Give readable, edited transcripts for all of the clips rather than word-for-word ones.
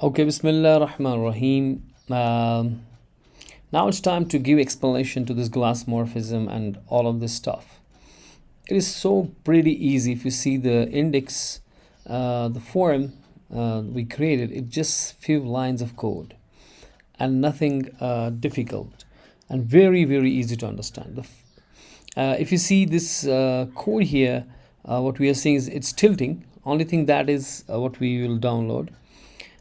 Okay, Bismillah Rahman Rahim. Now it's time to give explanation to this glassmorphism and all of this stuff. It is so pretty easy. If you see the index, the form we created, it's just few lines of code and nothing difficult and very easy to understand. If you see this code here, what we are seeing is it's tilting. Only thing that is what we will download.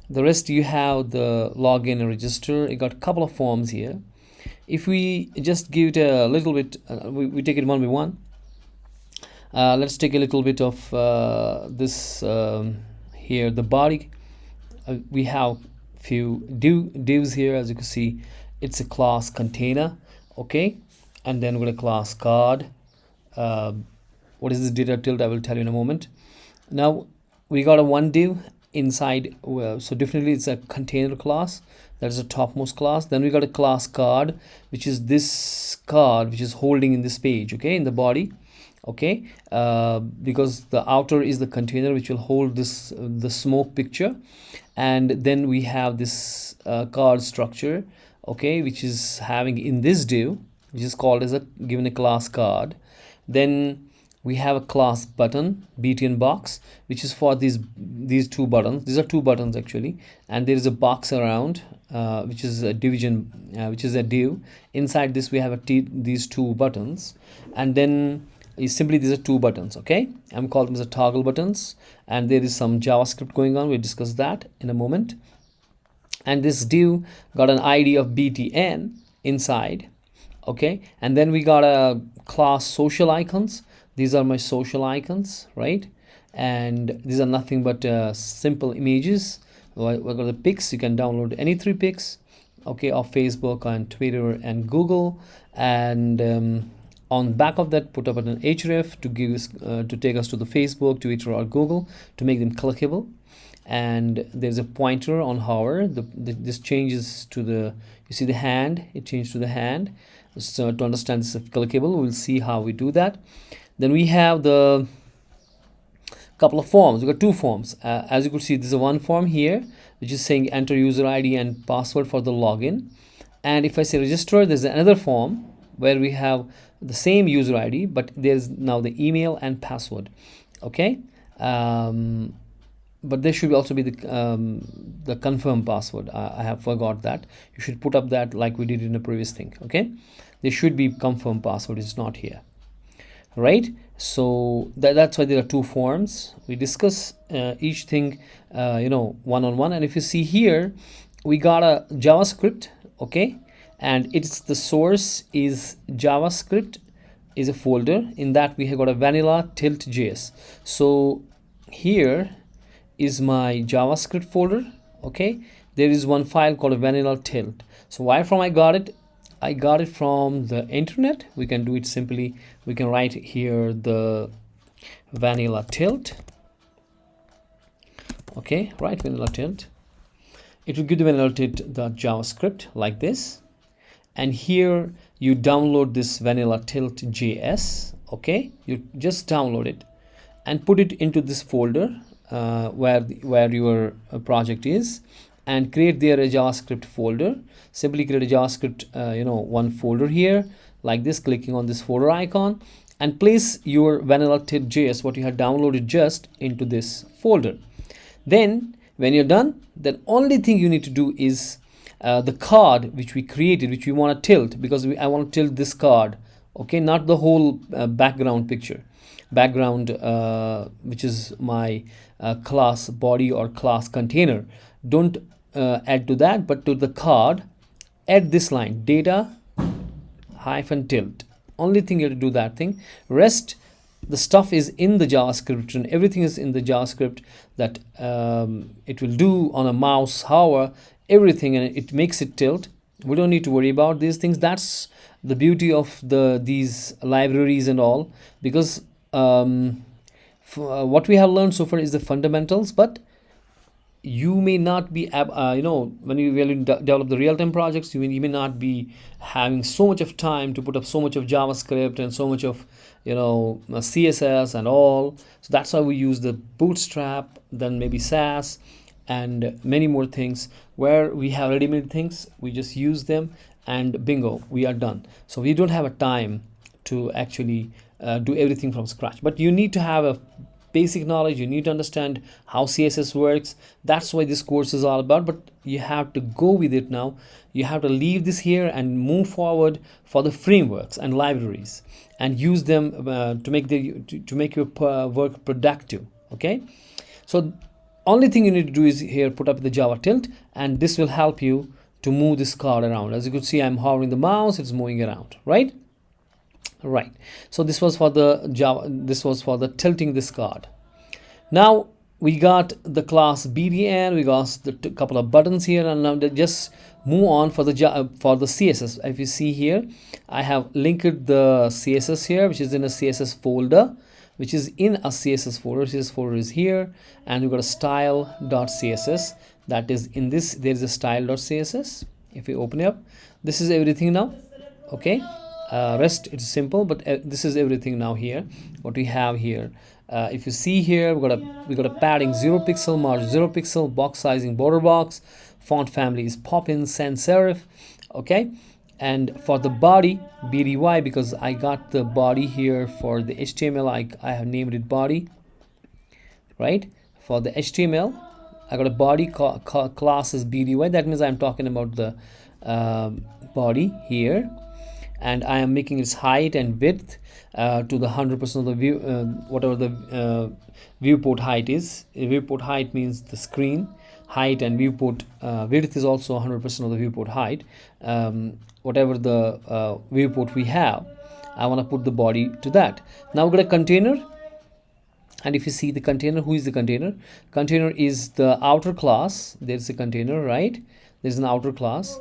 The rest you have the login and register. You got a couple of forms here. If we just give it a little bit, we take it one by one. Let's take a little bit of this here, the body. We have few divs here. As you can see, it's a class container, okay, and then with a class card. What is this data tilt? I will tell you in a moment. Now we got a one div inside, so definitely it's a container class. That is a topmost class. Then we got a class card, which is this card which is holding in this page, okay, in the body, okay, because the outer is the container which will hold this the smoke picture. And then we have this card structure, okay, which is having in this div, which is called as a given a class card. Then we have a class button, btn box, which is for these two buttons. These are two buttons actually, and there is a box around, which is a division, which is a div. Inside this we have these two buttons, and then is simply these are two buttons, okay. I'm calling them as a toggle buttons, and there is some JavaScript going on. We'll discuss that in a moment. And this div got an ID of btn inside, okay. And then we got a class social icons. These are my social icons, right? And these are nothing but simple images. We got the pics. You can download any 3 pics, okay, of Facebook and Twitter and Google. And on back of that, put up an href to give us to take us to the Facebook, Twitter, or Google to make them clickable. And there's a pointer on hover. This changes to the, you see the hand. It changed to the hand. So to understand this is clickable, we'll see how we do that. Then we have the couple of forms. We got 2 forms. As you could see, there's a one form here which is saying enter user ID and password for the login. And if I say register, there's another form where we have the same user ID, but there's now the email and password, okay. But there should also be the confirm password. I have forgot that. You should put up that like we did in the previous thing, okay. There should be confirm password. It's not here, right? So that's why there are 2 forms. We discuss each thing one-on-one. And if you see here, we got a JavaScript, okay, and it's the source is JavaScript is a folder. In that we have got a vanilla tilt.js. So here is my JavaScript folder, okay. There is one file called vanilla tilt. So why from I got it from the internet. We can do it simply. We can write here the vanilla tilt, okay, write vanilla tilt. It will give the vanilla tilt the JavaScript like this, and here you download this vanilla tilt.js, okay. You just download it and put it into this folder where your project is, and create there a JavaScript folder. Simply create a JavaScript one folder here like this, clicking on this folder icon, and place your vanilla tilt.js, what you have downloaded, just into this folder. Then when you're done, then only thing you need to do is the card which we created, which we want to tilt, because I want to tilt this card, okay, not the whole background picture, which is my class body or class container. Don't add to that, but to the card add this line, data hyphen tilt. Only thing you have to do that thing. Rest the stuff is in the JavaScript, and everything is in the JavaScript that it will do on a mouse hover, everything, and it makes it tilt. We don't need to worry about these things. That's the beauty of these libraries and all, because what we have learned so far is the fundamentals, but you may not be when you really develop the real-time projects, you may not be having so much of time to put up so much of JavaScript and so much of CSS and all. So that's why we use the Bootstrap, then maybe Sass, and many more things. Where we have ready-made things, we just use them and bingo, we are done. So we don't have a time to actually do everything from scratch, but you need to have a basic knowledge. You need to understand how CSS works. That's why this course is all about, but you have to go with it now. You have to leave this here and move forward for the frameworks and libraries and use them to make your work productive. Okay, so only thing you need to do is here put up the Java tilt, and this will help you to move this card around. As you could see, I'm hovering the mouse, it's moving around, right? Right. So this was for the Java, this was for the tilting this card. Now we got the class BDN, we got the couple of buttons here, and now just move on for the CSS. If you see here, I have linked the CSS here, which is in a CSS folder, which is in a CSS folder. CSS folder is here, and we've got a style.css that is in this. There is a style.css. If we open it up, this is everything now. Okay, rest it's simple, but this is everything now here. What we have here, if you see here, we got a padding 0 pixel, margin 0 pixel, box sizing border box, font family is Poppin sans serif. Okay, and for the body BDY, because I got the body here for the HTML, I have named it body, right? For the HTML, I got a body class is BDY. That means I'm talking about the body here, and I am making its height and width to the 100% of the view, whatever the viewport height is. Viewport height means the screen height, and viewport width is also 100% of the viewport height. Whatever the viewport we have, I want to put the body to that. Now we've got a container, and if you see the container, who is the container? Container is the outer class. There's a container, right? There's an outer class,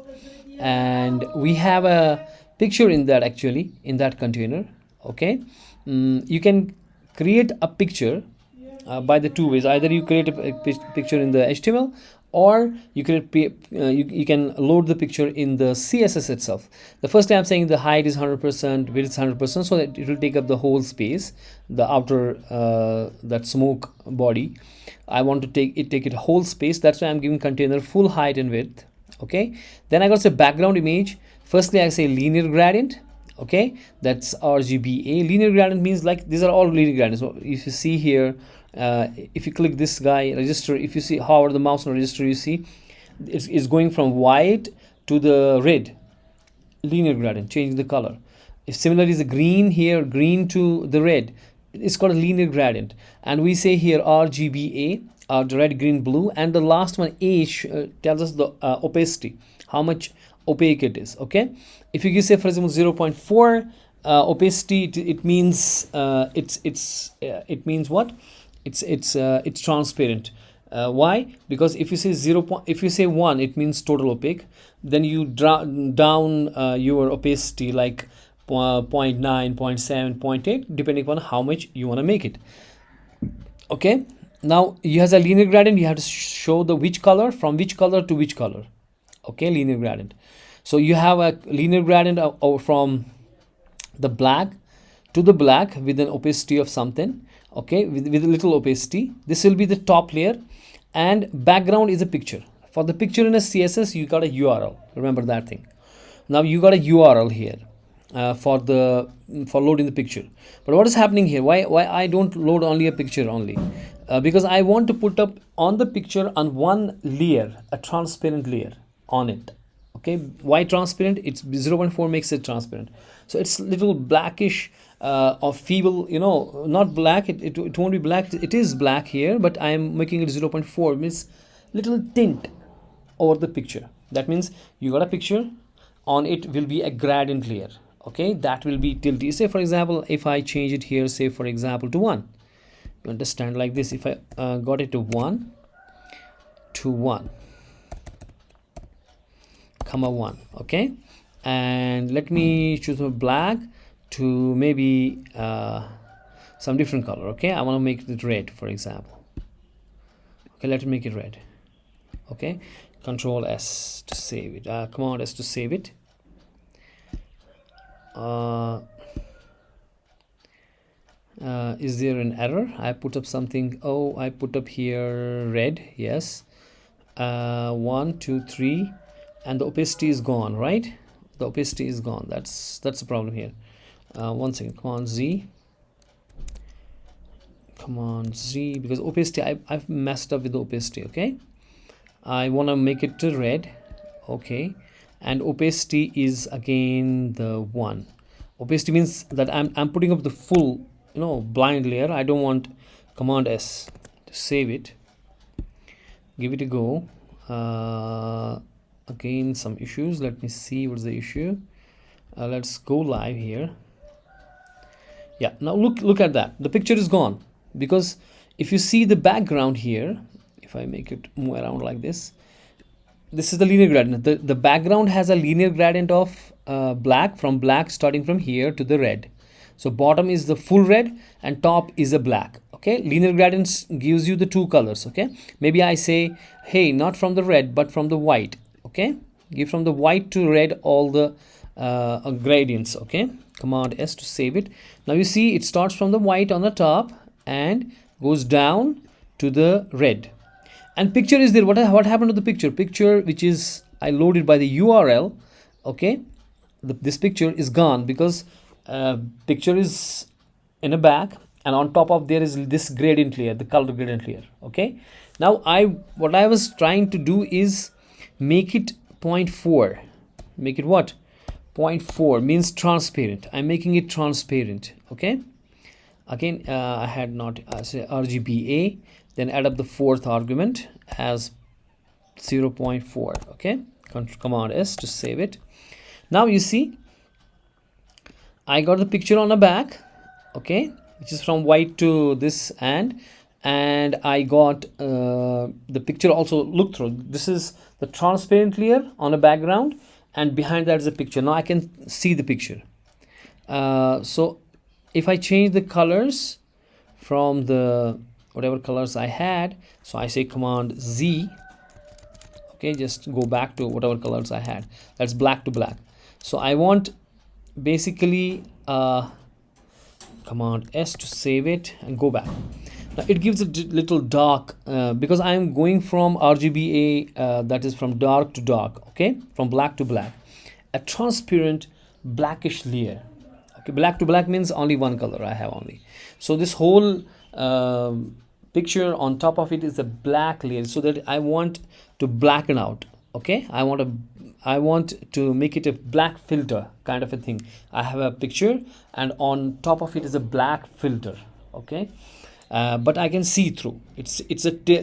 and we have a picture in that, actually in that container. Okay, you can create a picture by the two ways. Either you create a picture in the HTML, or you can load the picture in the CSS itself. The first time I'm saying the height is 100%, width is 100%, so that it will take up the whole space, the outer that smoke body. I want to take it whole space. That's why I'm giving container full height and width. Okay, then I got to say background image. Firstly, I say linear gradient. Okay, that's RGBA. Linear gradient means like these are all linear gradients. So if you see here, if you click this guy register, if you see hover the mouse on register, you see it's going from white to the red. Linear gradient, changing the color. If similarly is the green here, green to the red, it's called a linear gradient. And we say here RGBA, the red, green, blue, and the last one H tells us the opacity, how much opaque it is. Okay, if you say for example 0.4 opacity, it means it means what? It's transparent. Why? Because if you say if you say 1, it means total opaque. Then you down your opacity like 0.9, 0.7, 0.8, depending upon how much you want to make it. Okay, now you have a linear gradient. You have to show the which color, from which color to which color. Okay, linear gradient. So you have a linear gradient from the black to the black with an opacity of something. Okay, with a little opacity. This will be the top layer, and background is a picture. For the picture in a CSS, you got a URL. Remember that thing. Now you got a URL here for loading the picture. But what is happening here? Why I don't load only a picture only? Because I want to put up on the picture on one layer, a transparent layer on it. Okay, why transparent? It's 0.4 makes it transparent. So it's little blackish or feeble, not black. It won't be black. It is black here, but I am making it 0.4, means little tint over the picture. That means you got a picture, on it will be a gradient layer. Okay, that will be tilted. Say for example, if I change it here, say for example to 1, you understand, like this. If I got it to 1 to 1 comma 1, okay, and let me choose my black to maybe some different color. Okay, I want to make it red, for example. Okay, let me make it red. Okay, Control S to save it, Command S to save it. Is there an error? I put up something. Oh, I put up here red. Yes, 1 2 3, and the opacity is gone, right? The opacity is gone. That's the problem here. One second, come on Z, because opacity, I've messed up with the opacity. Okay, I want to make it to red. Okay, and opacity is again the 1. Opacity means that I'm putting up the full, blind layer. I don't want. Command S to save it, give it a go. Again, some issues. Let me see what's the issue. Let's go live here. Yeah, now look at that. The picture is gone, because if you see the background here, if I make it move around like this is the linear gradient. The background has a linear gradient of black, from black starting from here to the red. So bottom is the full red and top is a black. Okay, linear gradients gives you the two colors. Okay, maybe I say, hey, not from the red but from the white. Okay, give from the white to red all the gradients. Okay, command S to save it. Now you see it starts from the white on the top and goes down to the red. And picture is there. What happened to the picture which is I loaded by the URL? Okay, this picture is gone, because picture is in a back, and on top of there is this gradient layer, the color gradient layer. Okay, now what I was trying to do is make it 0.4. Make it what? 0.4 means transparent. I'm making it transparent. Okay, again, I had not say RGBA, then add up the fourth argument as 0.4. Okay, command S to save it. Now you see I got the picture on the back. Okay, which is from white to this, and I got the picture also. Look through, this is the transparent layer on a background, and behind that is a picture. Now I can see the picture. So if I change the colors from the whatever colors I had, so I say command Z. Okay, just go back to whatever colors I had. That's black to black. So I want basically command S to save it and go back. Now it gives a little dark because I am going from RGBA, that is from dark to dark. Okay, from black to black, a transparent blackish layer. Okay, black to black means only one color I have only. So this whole picture on top of it is a black layer, so that I want to blacken out. Okay, I want to make it a black filter kind of a thing. I have a picture and on top of it is a black filter. Okay, but I can see through. It's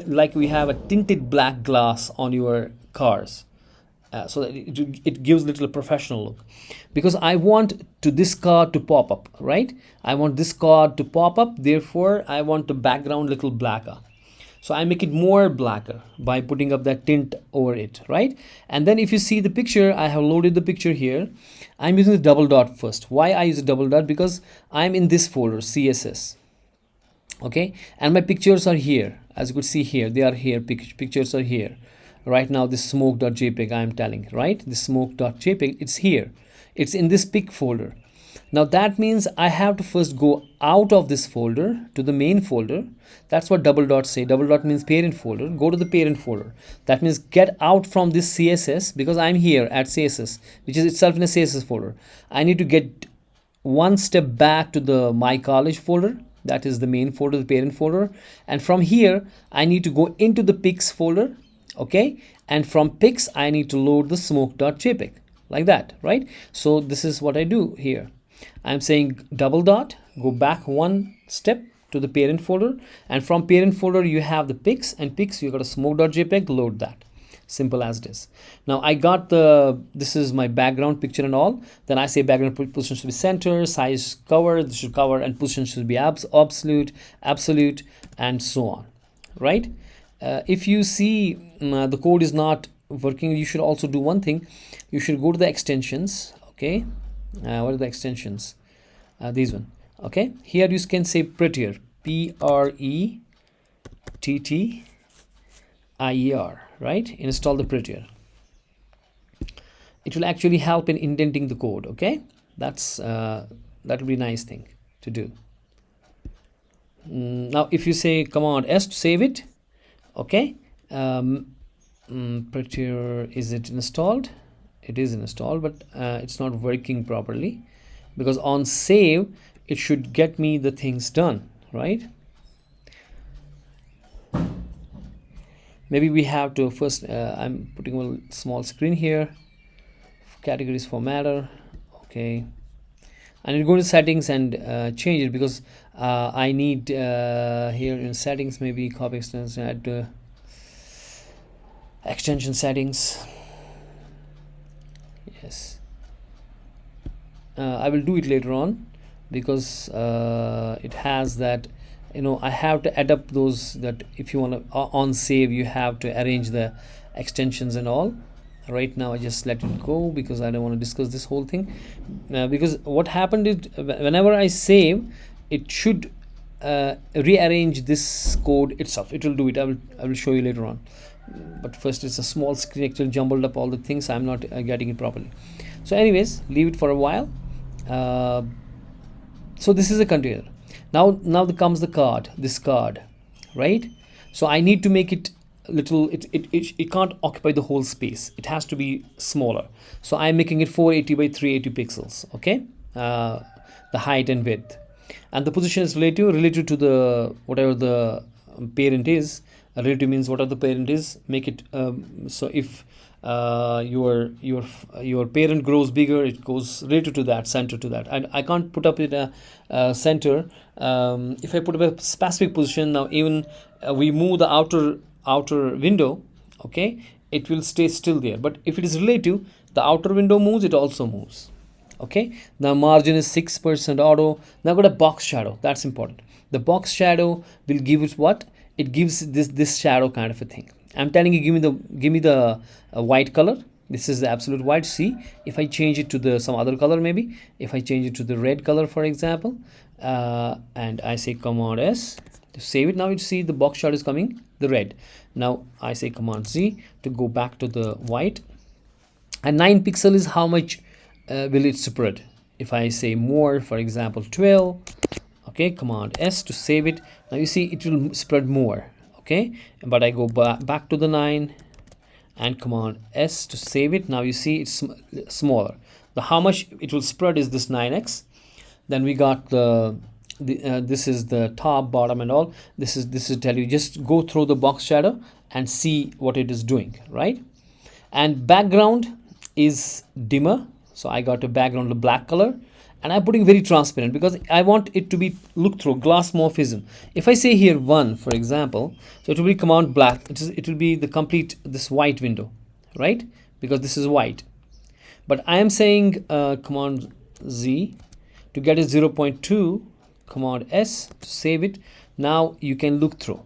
like we have a tinted black glass on your cars. So that it gives a little professional look, because I want this card to pop up, right? I want this card to pop up, therefore I want the background little blacker. So I make it more blacker by putting up that tint over it, right? And then if you see the picture, I have loaded the picture here. I'm using the double dot first. Why I use a double dot? Because I'm in this folder, CSS. Okay, and my pictures are here. As you could see here, they are here. Pictures are here. Right now, this smoke.jpg I am telling, right? This smoke.jpg, it's here. It's in this pic folder. Now that means I have to first go out of this folder to the main folder. That's what double dot say. Double dot means parent folder. Go to the parent folder. That means get out from this CSS, because I'm here at CSS, which is itself in a CSS folder. I need to get one step back to the my college folder. That is the main folder, the parent folder. And from here, I need to go into the pics folder. Okay, and from pics I need to load the smoke.jpg like that, right? So this is what I do here. I'm saying double dot, go back one step to the parent folder, and from parent folder you have the pics, and pics you got a smoke.jpg, load that. Simple as it is. Now I got this is my background picture and all. Then I say background position should be center, size cover, this should cover, and position should be absolute, and so on, right? If you see the code is not working, you should also do one thing. You should go to the extensions. Okay, what are the extensions? These one. Okay, here you can say prettier, prettier, right? Install the prettier. It will actually help in indenting the code. Okay, that will be a nice thing to do. Now if you say command S to save it, okay, Prettier, is it installed? It is installed, but it's not working properly, because on save it should get me the things done, right? Maybe we have to first, I'm putting a small screen here, categories for matter, okay, and you go to settings and change it, because I need here in settings, maybe copy extension, add extension settings. Yes, I will do it later on, because it has that, I have to add up those, that if you want to on save, you have to arrange the extensions and all. Right now I just let it go, because I don't want to discuss this whole thing, because what happened is, whenever I save, it should rearrange this code itself. It will do it. I will show you later on, but first it's a small screen, actually jumbled up all the things. I'm not getting it properly. So anyways, leave it for a while. So this is a container. Now comes the card, this card, right? So I need to make it little, it can't occupy the whole space. It has to be smaller. So I'm making it 480 by 380 pixels, okay? The height and width, and the position is relative to the whatever the parent is. Relative means whatever the parent is, make it so if your parent grows bigger, it goes relative to that, center to that. And I can't put up in a center. If I put up a specific position, now even we move the outer window, okay, it will stay still there. But if it is relative, the outer window moves, it also moves, okay. Now margin is 6% auto. Now got a box shadow, that's important. The box shadow will give it what? It gives this shadow kind of a thing. I'm telling you, give me the white color. This is the absolute white. See, if I change it to some other color, maybe if I change it to the red color, for example, and I say Command S to save it, now you see the box shadow is coming the red. Now I say Command Z to go back to the white, and 9 pixel is how much will it spread. If I say more, for example 12, okay, Command S to save it. Now you see it will spread more, okay, but I go back to the 9 and Command S to save it. Now you see it's smaller. The how much it will spread is this 9x. Then we got this is the top, bottom, and all. This is tell you, just go through the box shadow and see what it is doing, right? And background is dimmer, so I got a background of black color, and I'm putting very transparent because I want it to be look through Glassmorphism. If I say here 1, for example, so it will be Command black. It will be the complete this white window, right? Because this is white. But I am saying Command Z to get a 0.2, Command S to save it. Now you can look through,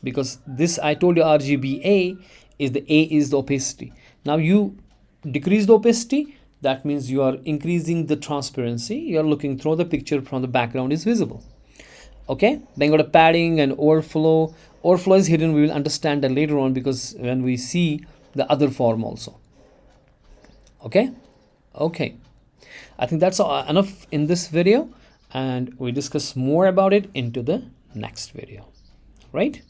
because this I told you RGBA is the opacity. Now you decrease the opacity. That means you are increasing the transparency. You are looking through the picture from the background is visible. Okay, then got a padding and overflow. Overflow is hidden. We will understand that later on, because when we see the other form also. Okay, I think that's enough in this video, and we discuss more about it into the next video, right?